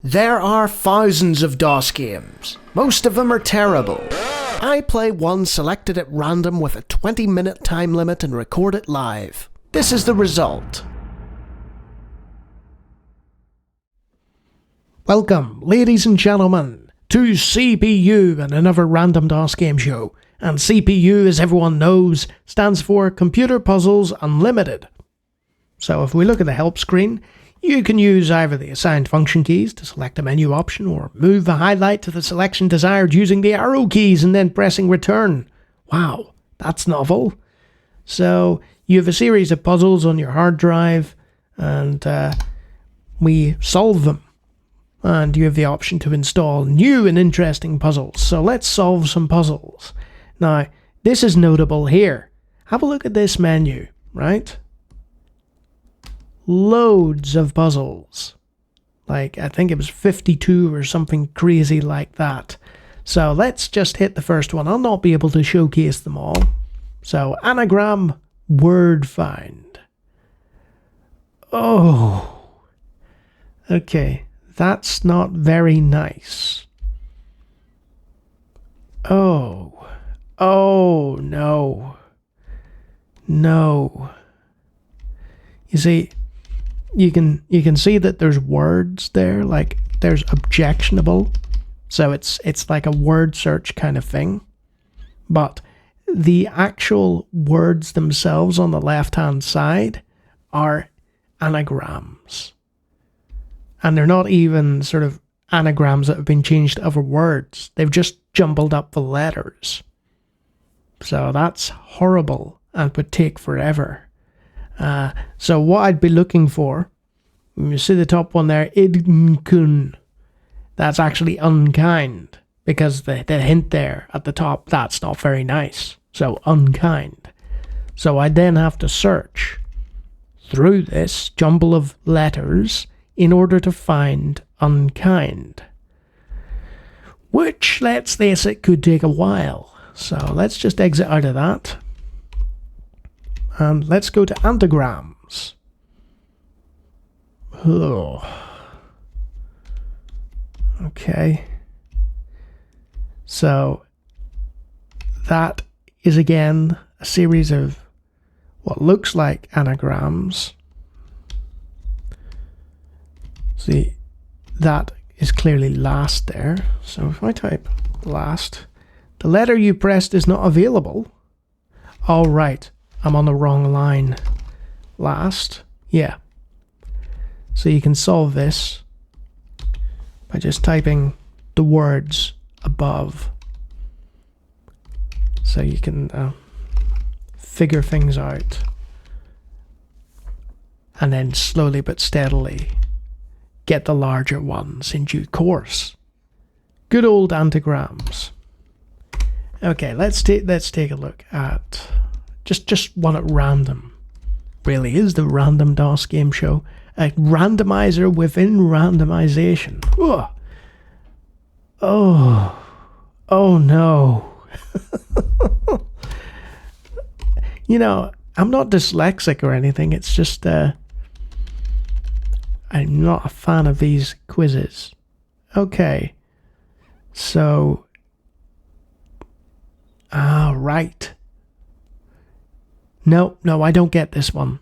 There are thousands of DOS games. Most of them are terrible. I play one selected at random with a 20-minute time limit and record it live. This is the result. Welcome, ladies and gentlemen, to CPU and another random DOS game show. And CPU, as everyone knows, stands for Computer Puzzles Unlimited. So if we look at the help screen, you can use either the assigned function keys to select a menu option or move the highlight to the selection desired using the arrow keys and then pressing return. Wow, that's novel. So you have a series of puzzles on your hard drive and we solve them. And you have the option to install new and interesting puzzles. So let's solve some puzzles. Now, this is notable here. Have a look at this menu, right? Loads of puzzles. Like, I think it was 52 or something crazy like that. So let's just hit the first one. I'll not be able to showcase them all. So, anagram word find. Oh. Okay, that's not very nice. Oh. Oh, no. No. You see, you can see that there's words there, like there's objectionable. So it's like a word search kind of thing. But the actual words themselves on the left-hand side are anagrams. And they're not even sort of anagrams that have been changed to other words. They've just jumbled up the letters. So that's horrible and would take forever. So what I'd be looking for, you see the top one there, idnkun. That's actually unkind, because the hint there at the top, that's not very nice. So unkind. So I then have to search through this jumble of letters in order to find unkind. Which, let's face it, could take a while. So let's just exit out of that. And let's go to anagrams. Oh. Okay. So that is again a series of what looks like anagrams. See, that is clearly last there. So if I type last, the letter you pressed is not available. All right. I'm on the wrong line. Last. Yeah. So you can solve this by just typing the words above. So you can figure things out. And then slowly but steadily get the larger ones in due course. Good old anagrams. Okay, let's take a look at just one at random. Really is the random DOS game show. A randomizer within randomization. Ugh. Oh no. You know, I'm not dyslexic or anything. It's just I'm not a fan of these quizzes. Okay. So right. No, I don't get this one.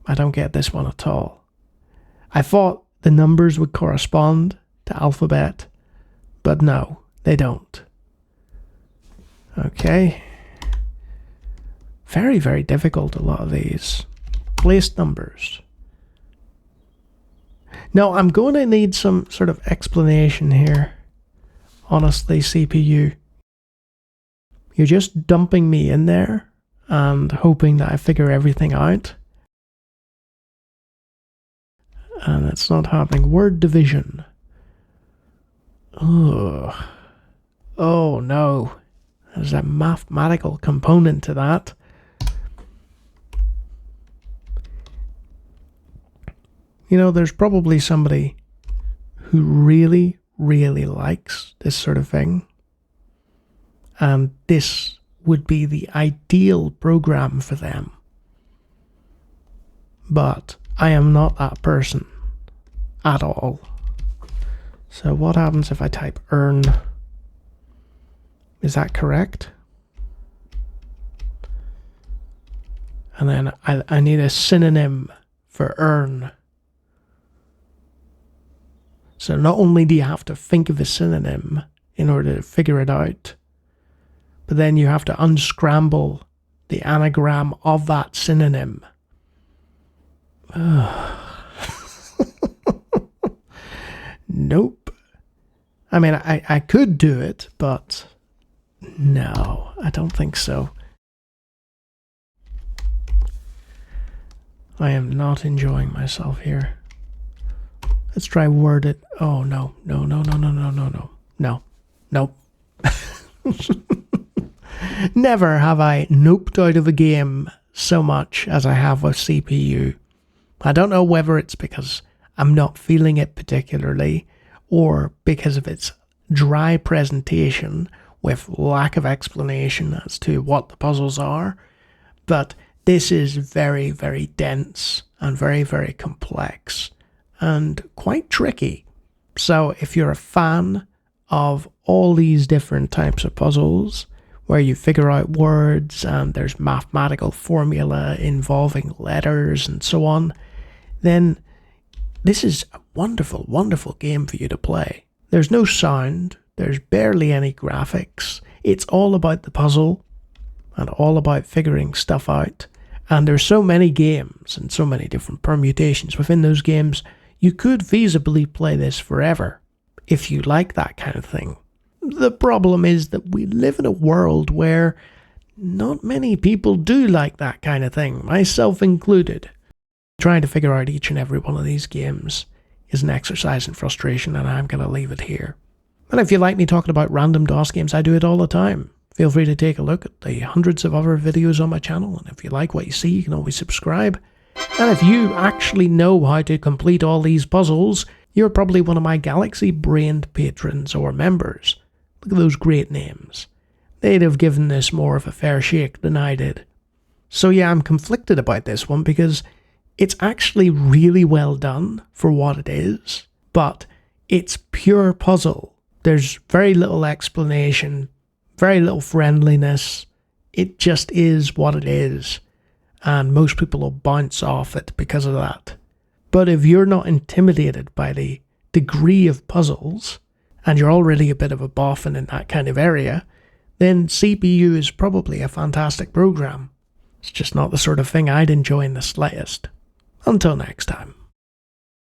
I don't get this one at all. I thought the numbers would correspond to alphabet, but no, they don't. Okay. Very, very difficult, a lot of these. Place numbers. No, I'm going to need some sort of explanation here. Honestly, CPU. You're just dumping me in there and hoping that I figure everything out. And it's not happening. Word division. Ugh. Oh no. There's a mathematical component to that. You know, there's probably somebody who really, really likes this sort of thing. And this would be the ideal program for them. But I am not that person at all. So what happens if I type earn? Is that correct? And then I need a synonym for earn. So not only do you have to think of a synonym in order to figure it out, but then you have to unscramble the anagram of that synonym. Nope. I mean, I could do it, but no, I don't think so. I am not enjoying myself here. Let's try word it. Oh, no. Nope. Never have I noped out of a game so much as I have with CPU. I don't know whether it's because I'm not feeling it particularly, or because of its dry presentation with lack of explanation as to what the puzzles are, but this is very, very dense and very, very complex and quite tricky. So if you're a fan of all these different types of puzzles where you figure out words and there's mathematical formula involving letters and so on, then this is a wonderful, wonderful game for you to play. There's no sound, there's barely any graphics. It's all about the puzzle and all about figuring stuff out. And there's so many games and so many different permutations within those games, you could feasibly play this forever if you like that kind of thing. The problem is that we live in a world where not many people do like that kind of thing, myself included. Trying to figure out each and every one of these games is an exercise in frustration, and I'm going to leave it here. And if you like me talking about random DOS games, I do it all the time. Feel free to take a look at the hundreds of other videos on my channel, and if you like what you see, you can always subscribe. And if you actually know how to complete all these puzzles, you're probably one of my galaxy-brained patrons or members. Look at those great names. They'd have given this more of a fair shake than I did. So yeah, I'm conflicted about this one because it's actually really well done for what it is, but it's pure puzzle. There's very little explanation, very little friendliness. It just is what it is, and most people will bounce off it because of that. But if you're not intimidated by the degree of puzzles, and you're already a bit of a boffin in that kind of area, then CPU is probably a fantastic program. It's just not the sort of thing I'd enjoy in the slightest. Until next time.